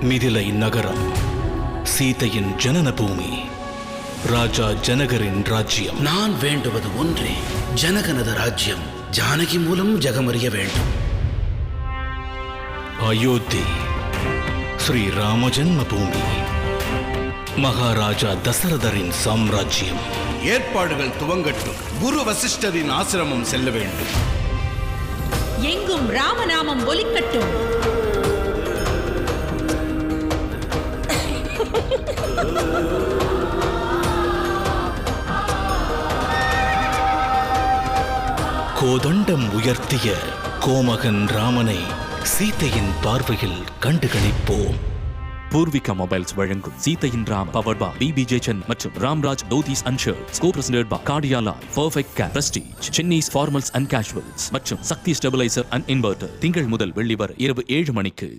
மிதிலை நகரம் சீதையின் ஜனன பூமி, ராஜா ஜனகரின் ராஜ்யம். நான் வேண்டுவது ஒன்றே, ஜனகனது ராஜ்யம் ஜானகி மூலம் ஜெகமறிய வேண்டும். அயோத்தி ஸ்ரீ ராம ஜன்ம பூமி, மகாராஜா தசரதரின் சாம்ராஜ்யம். ஏற்பாடுகள் துவங்கட்டும். குரு வசிஷ்டரின் ஆசிரமம் செல்ல வேண்டும். எங்கும் ராமநாமம் ஒலிக்கட்டும். கோதண்டம் உயர்த்திய கோமகன் ராமனை சீதையின் பார்வையில் கண்டுகளிப்போம். பூர்விகா மொபைல்ஸ் வழங்கும் சீதையின் ராம், பவர்ட் பை பிபிஜே சென் மற்றும் Ramraj dhotis and shirts, co presented by கார்டியாலா, perfect care, prestige, Chennais formals and casuals மற்றும் சக்தி ஸ்டெபிலைசர் அண்ட் இன்வெர்டர். திங்கள் முதல் வெள்ளி வரை இரவு 7 மணிக்கு.